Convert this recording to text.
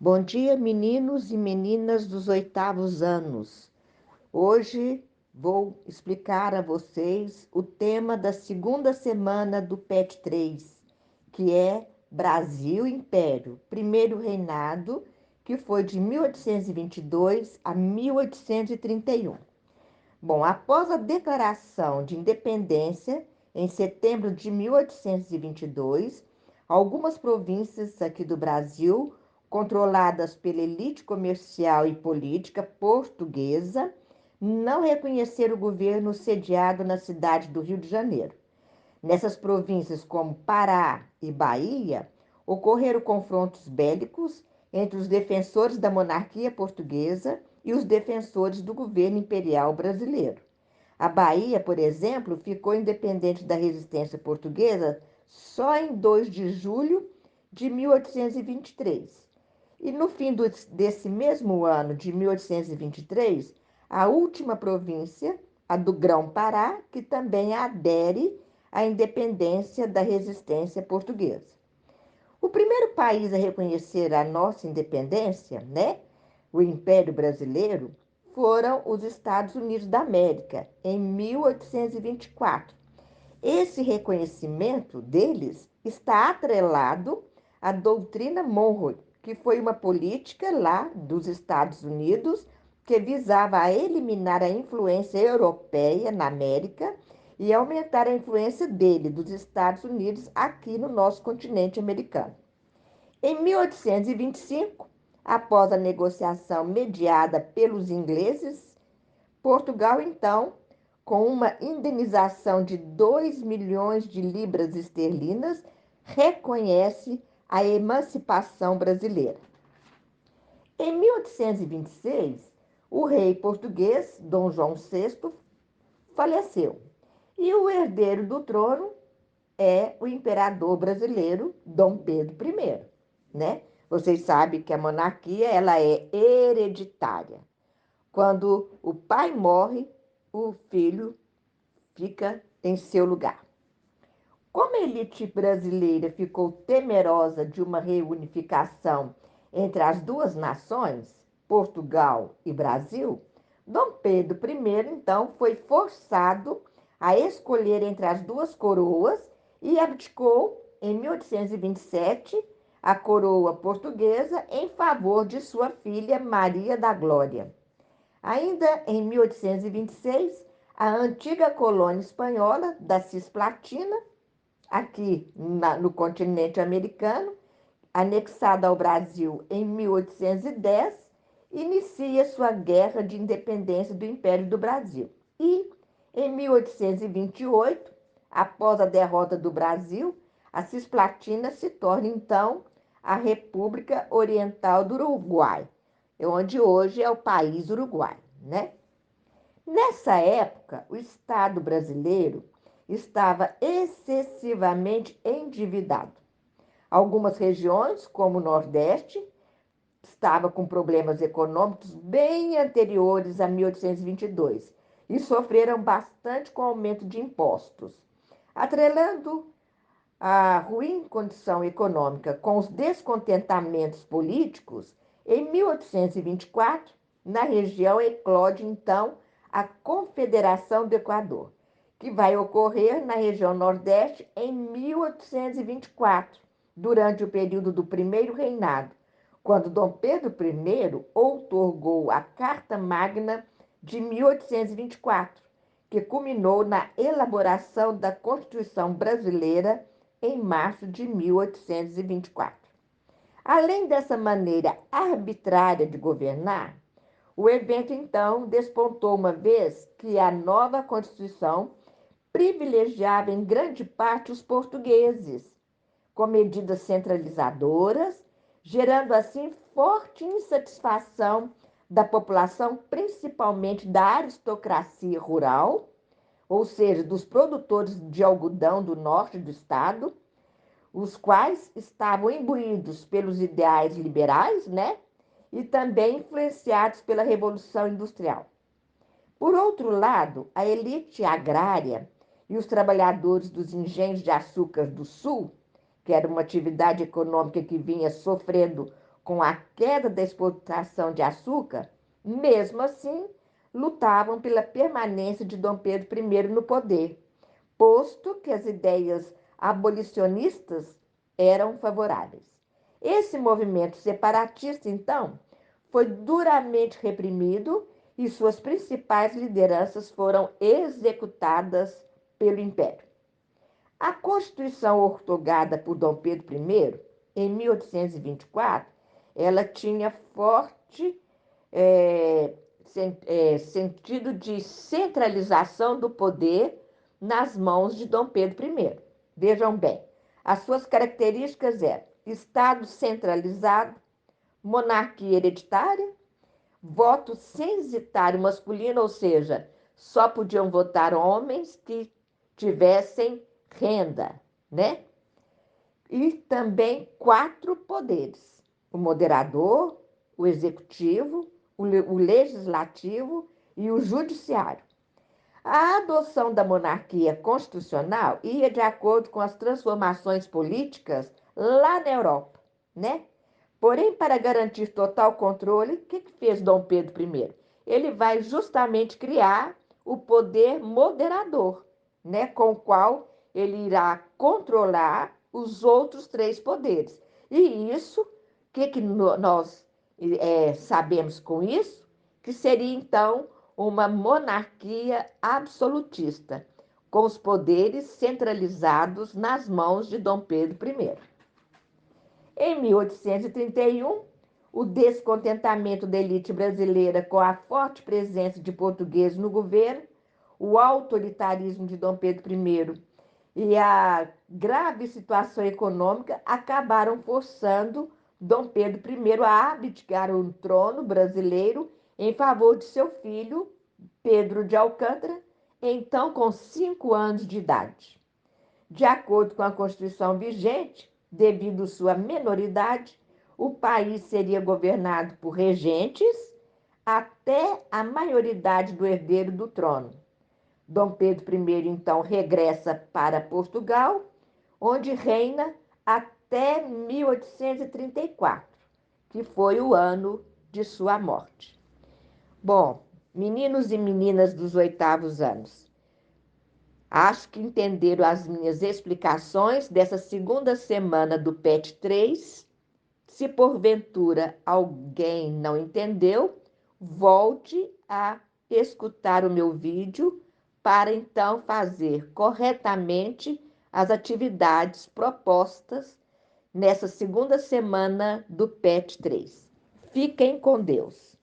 Bom dia, meninos e meninas dos oitavos anos. Hoje vou explicar a vocês o tema da segunda semana do PET 3, que é Brasil Império, Primeiro Reinado, que foi de 1822 a 1831. Bom, após a declaração de independência, em setembro de 1822, algumas províncias aqui do Brasil, controladas pela elite comercial e política portuguesa, não reconheceram o governo sediado na cidade do Rio de Janeiro. Nessas províncias, como Pará e Bahia, ocorreram confrontos bélicos entre os defensores da monarquia portuguesa e os defensores do governo imperial brasileiro. A Bahia, por exemplo, ficou independente da resistência portuguesa só em 2 de julho de 1823. E no fim desse mesmo ano de 1823, a última província, a do Grão-Pará, que também adere à independência da resistência portuguesa. O primeiro país a reconhecer a nossa independência, né, o Império Brasileiro, foram os Estados Unidos da América, em 1824. Esse reconhecimento deles está atrelado à doutrina Monroe, que foi uma política lá dos Estados Unidos que visava a eliminar a influência europeia na América e aumentar a influência dele, dos Estados Unidos, aqui no nosso continente americano. Em 1825, após a negociação mediada pelos ingleses, Portugal, então, com uma indenização de 2 milhões de libras esterlinas, reconhece a emancipação brasileira. Em 1826, o rei português, Dom João VI, faleceu. E o herdeiro do trono é o imperador brasileiro, Dom Pedro I, né? Vocês sabem que a monarquia ela é hereditária. Quando o pai morre, o filho fica em seu lugar. Como a elite brasileira ficou temerosa de uma reunificação entre as duas nações, Portugal e Brasil, Dom Pedro I, então, foi forçado a escolher entre as duas coroas e abdicou, em 1827, a coroa portuguesa em favor de sua filha Maria da Glória. Ainda em 1826, a antiga colônia espanhola da Cisplatina, aqui no continente americano, anexada ao Brasil em 1810, inicia sua guerra de independência do Império do Brasil. E, em 1828, após a derrota do Brasil, a Cisplatina se torna, então, a República Oriental do Uruguai, onde hoje é o país Uruguai, né? Nessa época, o Estado brasileiro estava excessivamente endividado. Algumas regiões, como o Nordeste, estavam com problemas econômicos bem anteriores a 1822 e sofreram bastante com o aumento de impostos. Atrelando a ruim condição econômica com os descontentamentos políticos, em 1824, na região eclode então a Confederação do Equador, que vai ocorrer na região Nordeste em 1824, durante o período do Primeiro Reinado, quando Dom Pedro I outorgou a Carta Magna de 1824, que culminou na elaboração da Constituição Brasileira em março de 1824. Além dessa maneira arbitrária de governar, o evento então despontou uma vez que a nova Constituição privilegiava em grande parte os portugueses, com medidas centralizadoras, gerando assim forte insatisfação da população, principalmente da aristocracia rural, ou seja, dos produtores de algodão do norte do estado, os quais estavam imbuídos pelos ideais liberais, né? E também influenciados pela Revolução Industrial. Por outro lado, a elite agrária e os trabalhadores dos engenhos de açúcar do Sul, que era uma atividade econômica que vinha sofrendo com a queda da exportação de açúcar, mesmo assim, lutavam pela permanência de Dom Pedro I no poder, posto que as ideias abolicionistas eram favoráveis. Esse movimento separatista, então, foi duramente reprimido e suas principais lideranças foram executadas pelo Império. A Constituição outorgada por Dom Pedro I, em 1824, ela tinha forte sentido de centralização do poder nas mãos de Dom Pedro I. Vejam bem, as suas características eram Estado centralizado, monarquia hereditária, voto censitário masculino, ou seja, só podiam votar homens que tivessem renda, né? E também quatro poderes: o moderador, o executivo, o legislativo e o judiciário. A adoção da monarquia constitucional ia de acordo com as transformações políticas lá na Europa, né? Porém, para garantir total controle, o que fez Dom Pedro I? Ele vai justamente criar o poder moderador, né? Com o qual ele irá controlar os outros três poderes. E isso, o que nós sabemos com isso? Que seria, então, uma monarquia absolutista, com os poderes centralizados nas mãos de Dom Pedro I. Em 1831, o descontentamento da elite brasileira com a forte presença de portugueses no governo, o autoritarismo de Dom Pedro I e a grave situação econômica acabaram forçando Dom Pedro I a abdicar o trono brasileiro em favor de seu filho, Pedro de Alcântara, então com 5 anos de idade. De acordo com a Constituição vigente, devido sua menoridade, o país seria governado por regentes até a maioridade do herdeiro do trono. Dom Pedro I, então, regressa para Portugal, onde reina até 1834, que foi o ano de sua morte. Bom, meninos e meninas dos 8º anos, acho que entenderam as minhas explicações dessa segunda semana do PET 3. Se porventura alguém não entendeu, volte a escutar o meu vídeo para então fazer corretamente as atividades propostas nessa segunda semana do PET 3. Fiquem com Deus.